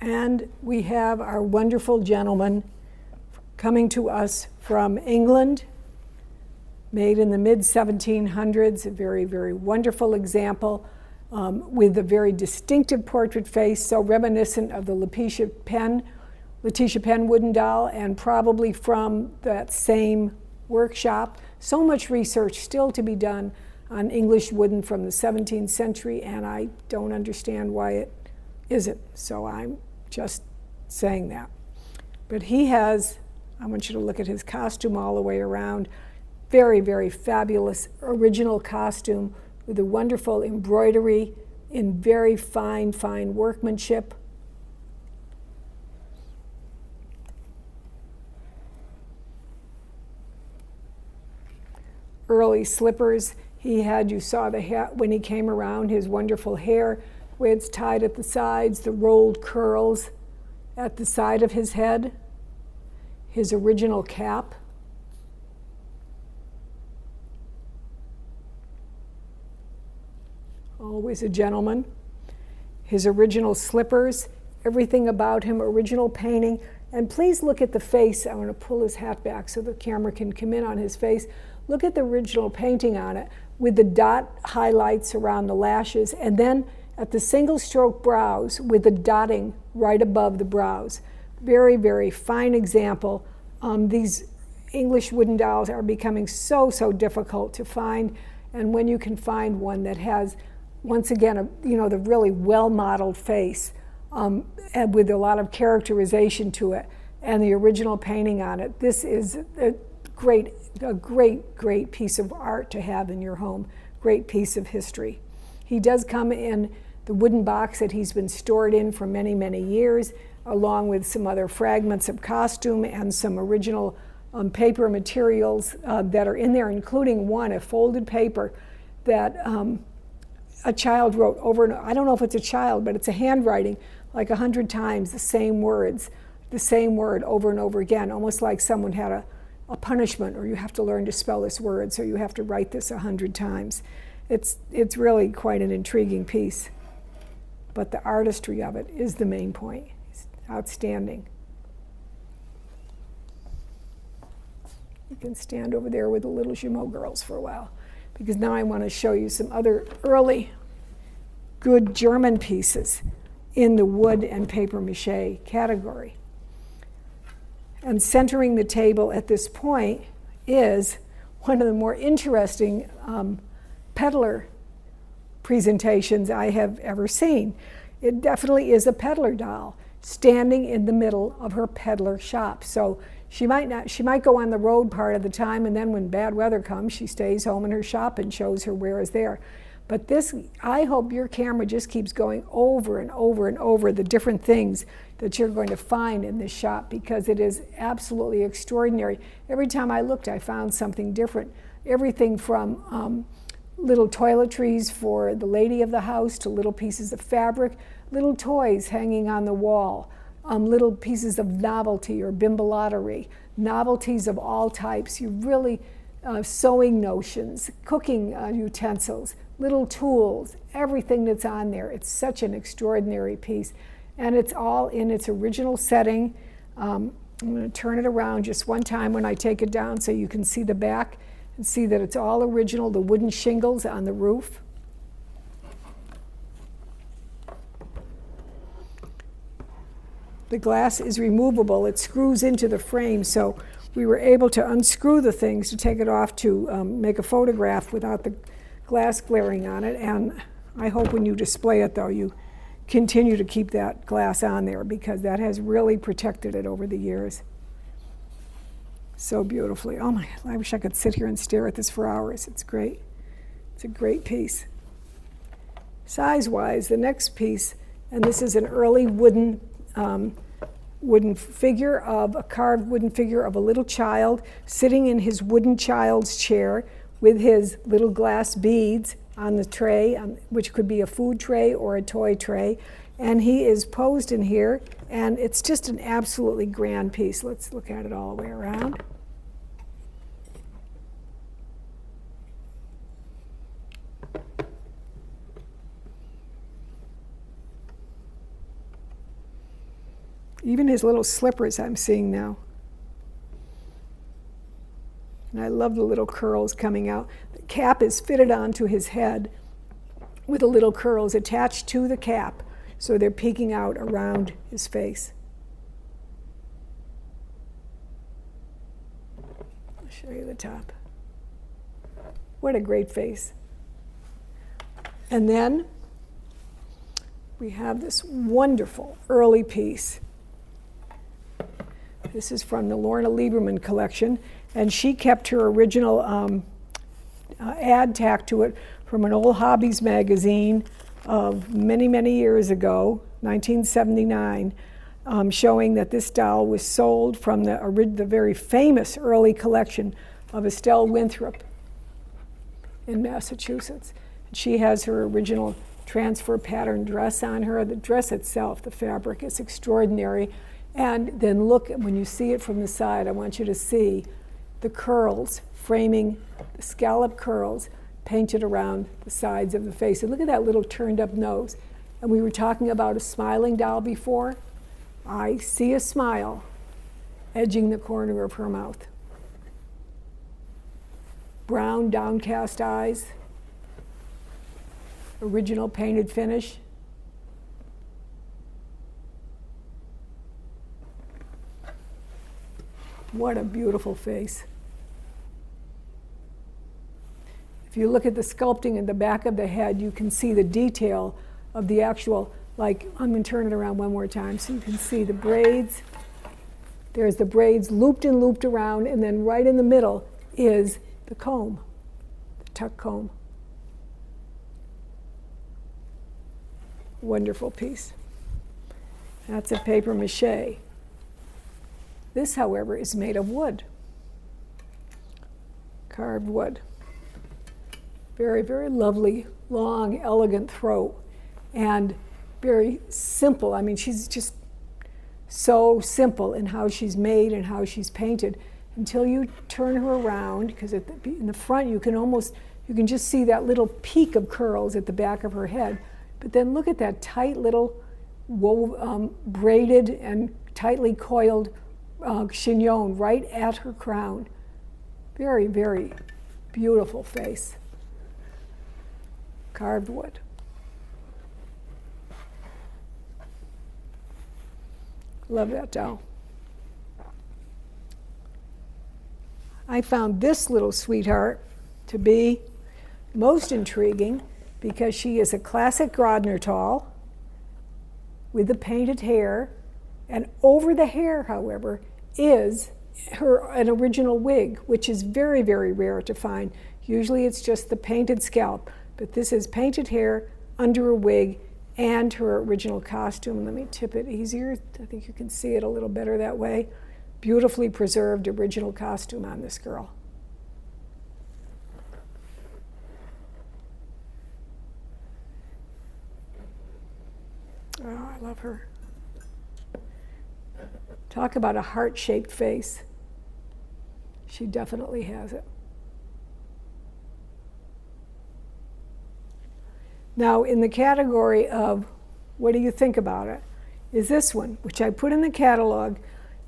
And we have our wonderful gentleman coming to us from England, made in the mid-1700s, a very, very wonderful example with a very distinctive portrait face, so reminiscent of the Letitia Penn wooden doll, and probably from that same workshop. So much research still to be done on English wooden from the 17th century, and I don't understand why it isn't. So I'm just saying that. But he has, I want you to look at his costume all the way around. Very, very fabulous original costume with a wonderful embroidery in very fine, fine workmanship. Early slippers. He had, you saw the hat when he came around, his wonderful hair, where it's tied at the sides, the rolled curls at the side of his head, his original cap. Always a gentleman. His original slippers, everything about him, original painting. And please look at the face. I'm going to pull his hat back so the camera can come in on his face. Look at the original painting on it with the dot highlights around the lashes, and then at the single stroke brows with the dotting right above the brows. Very, very fine example. These English wooden dolls are becoming so, so difficult to find, and when you can find one that has, once again, the really well-modeled face and with a lot of characterization to it, and the original painting on it, this is a great, great piece of art to have in your home, great piece of history. He does come in the wooden box that he's been stored in for many, many years, along with some other fragments of costume and some original paper materials that are in there, including one, a folded paper that a child wrote over, and I don't know if it's a child, but it's a handwriting, like 100 times the same words, the same word over and over again, almost like someone had a punishment, or you have to learn to spell this word, so you have to write this 100 times. It's really quite an intriguing piece. But the artistry of it is the main point. It's outstanding. You can stand over there with the little Jumeau girls for a while, because now I want to show you some other early good German pieces in the wood and paper mache category. And centering the table at this point is one of the more interesting Peddler presentations I have ever seen. It definitely is a Peddler doll standing in the middle of her Peddler shop. So she might go on the road part of the time, and then when bad weather comes, she stays home in her shop and shows her wares there. But this, I hope your camera just keeps going over and over and over the different things that you're going to find in this shop, because it is absolutely extraordinary. Every time I looked, I found something different. Everything from little toiletries for the lady of the house to little pieces of fabric, little toys hanging on the wall, little pieces of novelty or bimbalottery, novelties of all types. You really, sewing notions, cooking utensils, little tools, everything that's on there. It's such an extraordinary piece. And it's all in its original setting. I'm going to turn it around just one time when I take it down so you can see the back and see that it's all original, the wooden shingles on the roof. The glass is removable. It screws into the frame, so we were able to unscrew the things to take it off to make a photograph without the glass glaring on it. And I hope when you display it, though, you continue to keep that glass on there, because that has really protected it over the years so beautifully. Oh my, I wish I could sit here and stare at this for hours. It's great. It's a great piece. Size-wise, the next piece, and this is an early wooden figure of a carved wooden figure of a little child sitting in his wooden child's chair with his little glass beads on the tray, which could be a food tray or a toy tray. And he is posed in here, and it's just an absolutely grand piece. Let's look at it all the way around. Even his little slippers I'm seeing now. And I love the little curls coming out. The cap is fitted onto his head with the little curls attached to the cap, so they're peeking out around his face. I'll show you the top. What a great face. And then we have this wonderful early piece. This is from the Lorna Lieberman collection, and she kept her original ad tacked to it from an old Hobbies magazine of many, many years ago, 1979, showing that this doll was sold from the very famous early collection of Estelle Winthrop in Massachusetts. And she has her original transfer pattern dress on her. The dress itself, the fabric, is extraordinary. And then look, when you see it from the side, I want you to see the curls framing, the scallop curls painted around the sides of the face. And look at that little turned up nose. And we were talking about a smiling doll before. I see a smile edging the corner of her mouth. Brown, downcast eyes. Original painted finish. What a beautiful face. If you look at the sculpting in the back of the head, you can see the detail of the actual, like, I'm going to turn it around one more time so you can see the braids. There's the braids looped and looped around, and then right in the middle is the comb, the tuck comb. Wonderful piece. That's a paper mache. This, however, is made of wood, carved wood. Very, very lovely, long, elegant throat, and very simple. I mean, she's just so simple in how she's made and how she's painted until you turn her around, because in the front you can just see that little peak of curls at the back of her head. But then look at that tight little braided and tightly coiled chignon right at her crown. Very, very beautiful face. Carved wood. Love that doll. I found this little sweetheart to be most intriguing because she is a classic Grodnertal with the painted hair, and over the hair, however, is an original wig, which is very, very rare to find. Usually it's just the painted scalp, but this is painted hair under a wig and her original costume. Let me tip it easier. I think you can see it a little better that way. Beautifully preserved original costume on this girl. Oh, I love her. Talk about a heart-shaped face. She definitely has it. Now, in the category of what do you think about it, is this one, which I put in the catalog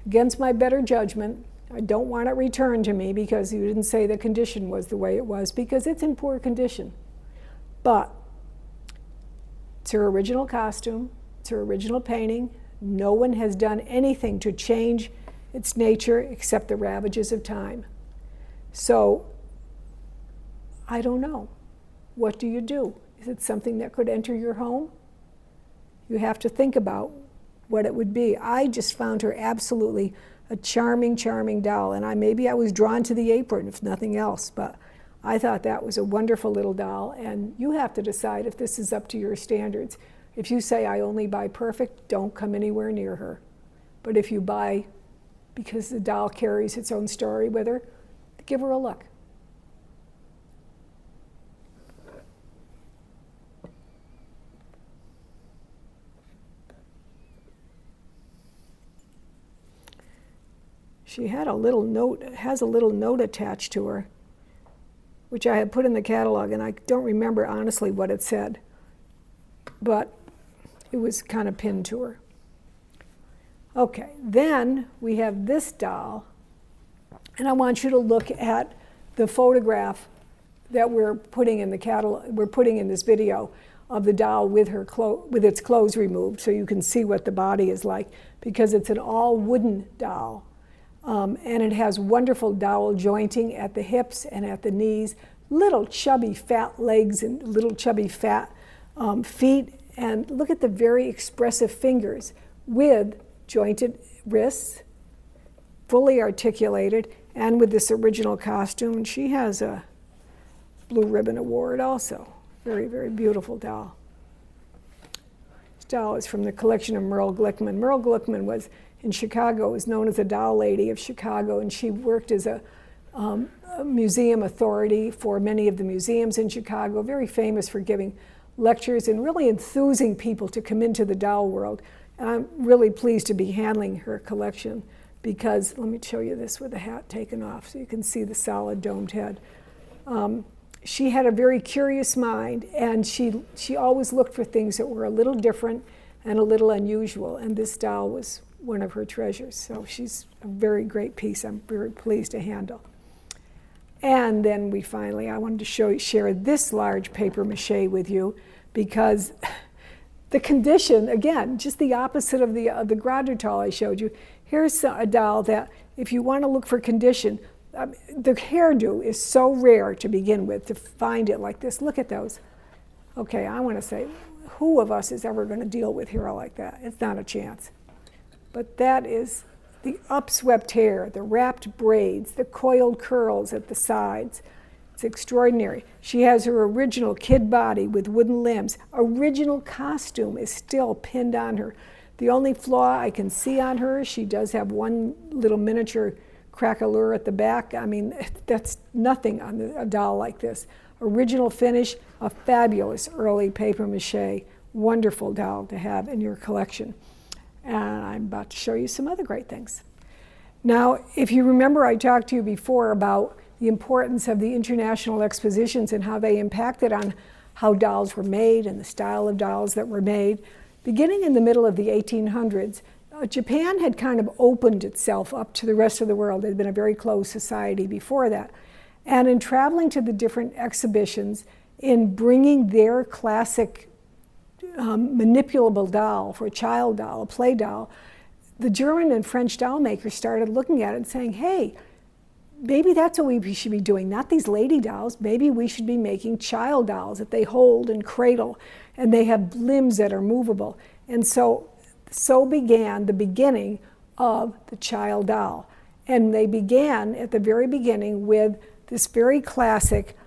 against my better judgment. I don't want it returned to me because you didn't say the condition was the way it was, because it's in poor condition. But it's her original costume, it's her original painting. No one has done anything to change its nature except the ravages of time. So, I don't know. What do you do? Is it something that could enter your home? You have to think about what it would be. I just found her absolutely a charming, charming doll, and maybe I was drawn to the apron, if nothing else, but I thought that was a wonderful little doll, and you have to decide if this is up to your standards. If you say, I only buy perfect, don't come anywhere near her. But if you buy because the doll carries its own story with her, give her a look. She had a little note, has a little note attached to her, which I had put in the catalog, and I don't remember honestly what it said, but it was kind of pinned to her. Okay, then we have this doll, and I want you to look at the photograph that we're putting in the catalog, we're putting in this video of the doll with its clothes removed, so you can see what the body is like, because it's an all wooden doll. And it has wonderful dowel jointing at the hips and at the knees, little chubby fat legs and little chubby fat feet, and look at the very expressive fingers with jointed wrists, fully articulated, and with this original costume. And she has a Blue Ribbon Award also. Very, very beautiful doll. This doll is from the collection of Merle Glickman. Merle Glickman was in Chicago, is known as the doll lady of Chicago, and she worked as a museum authority for many of the museums in Chicago, very famous for giving lectures and really enthusing people to come into the doll world. And I'm really pleased to be handling her collection because, let me show you this with the hat taken off so you can see the solid domed head. She had a very curious mind, and she always looked for things that were a little different and a little unusual, and this doll was one of her treasures. So she's a very great piece I'm very pleased to handle. And then I wanted to share this large paper mache with you because the condition, again, just the opposite of the Grodnertal I showed you. Here's a doll that, if you want to look for condition, the hairdo is so rare to begin with, to find it like this. Look at those. Okay, I want to say, who of us is ever going to deal with hair like that? It's not a chance. But that is the upswept hair, the wrapped braids, the coiled curls at the sides. It's extraordinary. She has her original kid body with wooden limbs. Original costume is still pinned on her. The only flaw I can see on her, she does have one little miniature craquelure at the back. I mean, that's nothing on a doll like this. Original finish, a fabulous early paper mache, wonderful doll to have in your collection. And I'm about to show you some other great things. Now, if you remember, I talked to you before about the importance of the international expositions and how they impacted on how dolls were made and the style of dolls that were made. Beginning in the middle of the 1800s, Japan had kind of opened itself up to the rest of the world. It had been a very closed society before that. And in traveling to the different exhibitions, in bringing their classic manipulable doll for a child doll, a play doll, the German and French doll makers started looking at it and saying, hey, maybe that's what we should be doing, not these lady dolls. Maybe we should be making child dolls that they hold and cradle, and they have limbs that are movable. And so began the beginning of the child doll. And they began at the very beginning with this very classic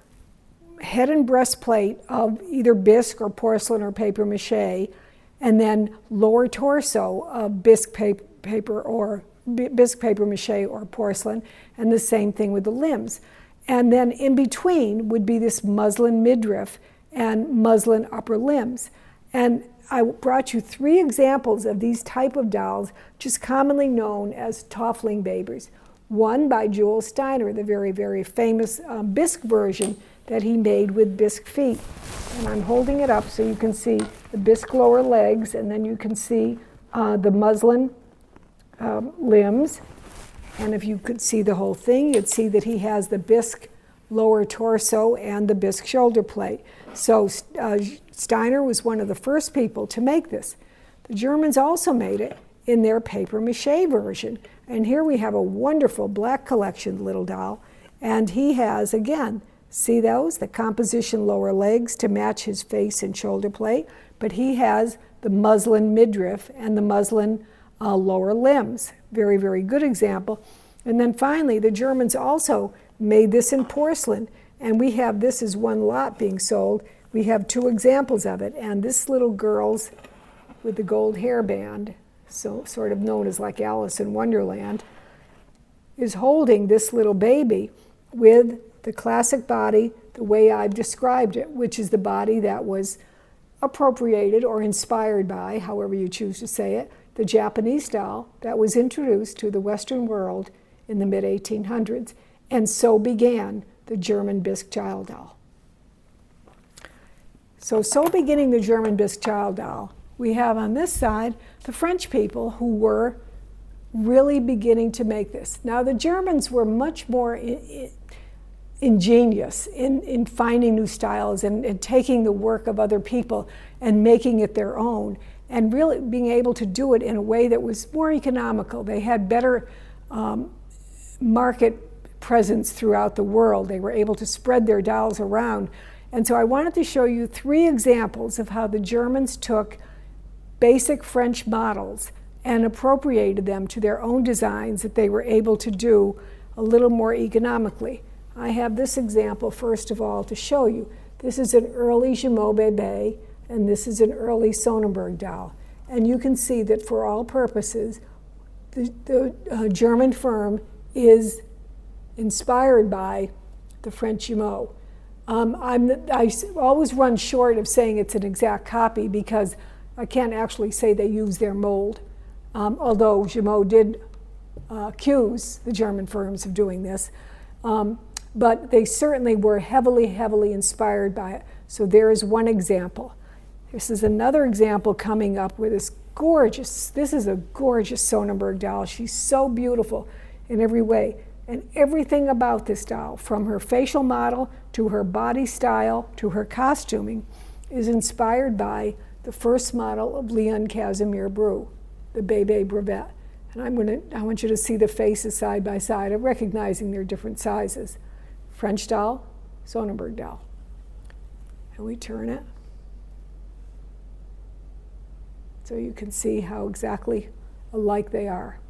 head and breastplate of either bisque or porcelain or paper mache, and then lower torso of bisque paper mache or porcelain, and the same thing with the limbs. And then in between would be this muslin midriff and muslin upper limbs. And I brought you 3 examples of these type of dolls, just commonly known as toffling babies. One by Jules Steiner, the very, very famous bisque version that he made with bisque feet. And I'm holding it up so you can see the bisque lower legs, and then you can see the muslin limbs. And if you could see the whole thing, you'd see that he has the bisque lower torso and the bisque shoulder plate. So Steiner was one of the first people to make this. The Germans also made it in their paper mache version. And here we have a wonderful black collection little doll. And he has, again, see those? The composition lower legs to match his face and shoulder plate. But he has the muslin midriff and the muslin lower limbs. Very, very good example. And then finally, the Germans also made this in porcelain. And we have this as one lot being sold. We have 2 examples of it. And this little girl's with the gold hairband, so sort of known as like Alice in Wonderland, is holding this little baby with the classic body the way I've described it, which is the body that was appropriated or inspired by, however you choose to say it, the Japanese doll that was introduced to the Western world in the mid-1800s. And so began the German bisque child doll. So beginning the German bisque child doll, we have on this side the French people who were really beginning to make this. Now, the Germans were much more ingenious in finding new styles and taking the work of other people and making it their own, and really being able to do it in a way that was more economical. They had better market presence throughout the world. They were able to spread their dolls around. And so I wanted to show you 3 examples of how the Germans took basic French models and appropriated them to their own designs that they were able to do a little more economically. I have this example first of all to show you. This is an early Jumeau Bébé, and this is an early Sonnenberg doll. And you can see that for all purposes, the German firm is inspired by the French Jumeau. I always run short of saying it's an exact copy because I can't actually say they use their mold, although Jumeau did accuse the German firms of doing this. But they certainly were heavily, heavily inspired by it. So there is one example. This is another example coming up where this is a gorgeous Sonnenberg doll. She's so beautiful in every way. And everything about this doll, from her facial model to her body style to her costuming, is inspired by the first model of Leon Casimir Bru, the Bébé Brevet. And I want you to see the faces side by side, of recognizing their different sizes. French doll, Sonnenberg doll. And we turn it so you can see how exactly alike they are.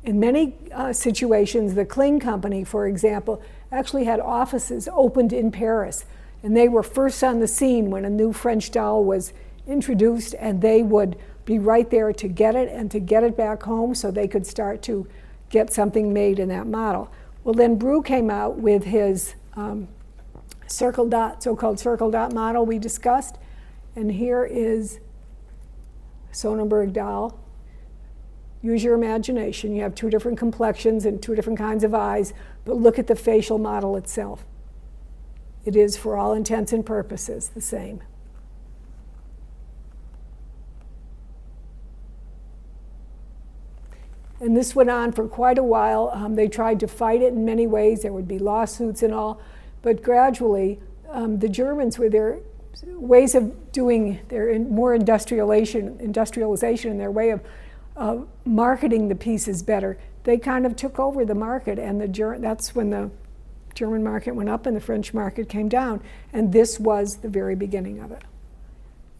In many situations, the Kling Company, for example, actually had offices opened in Paris, and they were first on the scene when a new French doll was introduced, and they would be right there to get it and to get it back home so they could start to get something made in that model. Well, then Bru came out with his so-called circle dot model we discussed, and here is Sonnenberg doll. Use your imagination. You have 2 different complexions and 2 different kinds of eyes, but look at the facial model itself. It is, for all intents and purposes, the same. And this went on for quite a while. They tried to fight it in many ways. There would be lawsuits and all, but gradually the Germans, with their ways of doing their more industrialization in their way of marketing the pieces better, they kind of took over the market, and that's when the German market went up and the French market came down, and this was the very beginning of it.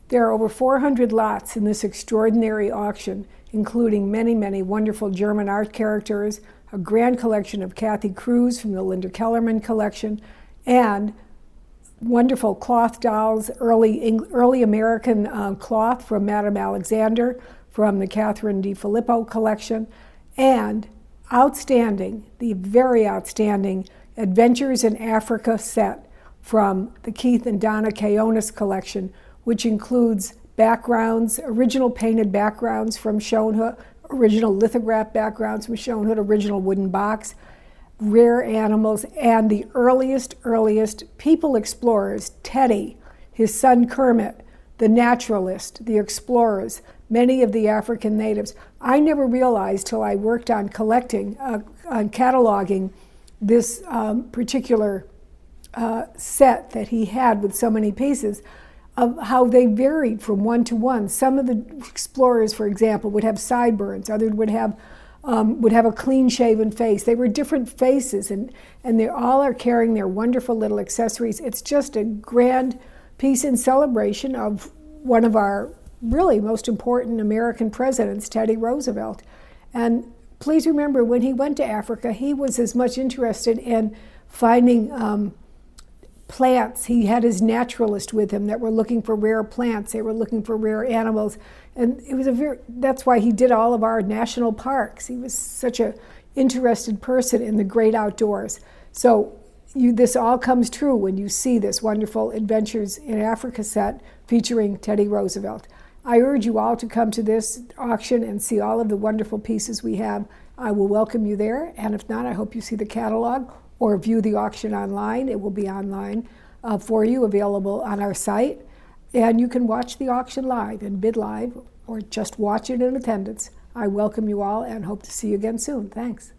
There are over 400 lots in this extraordinary auction, including many, many wonderful German art characters, a grand collection of Kathy Cruz from the Linda Kellerman collection, and wonderful cloth dolls, early American cloth from Madame Alexander, from the Catherine Di Filippo collection, and the very outstanding Adventures in Africa set from the Keith and Donna Kayonis collection, which includes backgrounds, original painted backgrounds from Schoenhood, original lithograph backgrounds from Schoenhood, original wooden box, rare animals, and the earliest people explorers, Teddy, his son Kermit, the naturalist, the explorers, many of the African natives. I never realized till I worked on collecting, on cataloging this particular set that he had with so many pieces, of how they varied from one to one. Some of the explorers, for example, would have sideburns. Others would have a clean-shaven face. They were different faces, and they all are carrying their wonderful little accessories. It's just a grand piece in celebration of one of our really most important American presidents, Teddy Roosevelt. And please remember, when he went to Africa, he was as much interested in finding plants. He had his naturalist with him that were looking for rare plants. They were looking for rare animals. And it was that's why he did all of our national parks. He was such an interested person in the great outdoors. So this all comes true when you see this wonderful Adventures in Africa set featuring Teddy Roosevelt. I urge you all to come to this auction and see all of the wonderful pieces we have. I will welcome you there, and if not, I hope you see the catalog or view the auction online. It will be online for you, available on our site. And you can watch the auction live and bid live, or just watch it in attendance I welcome you all and hope to see you again soon. Thanks.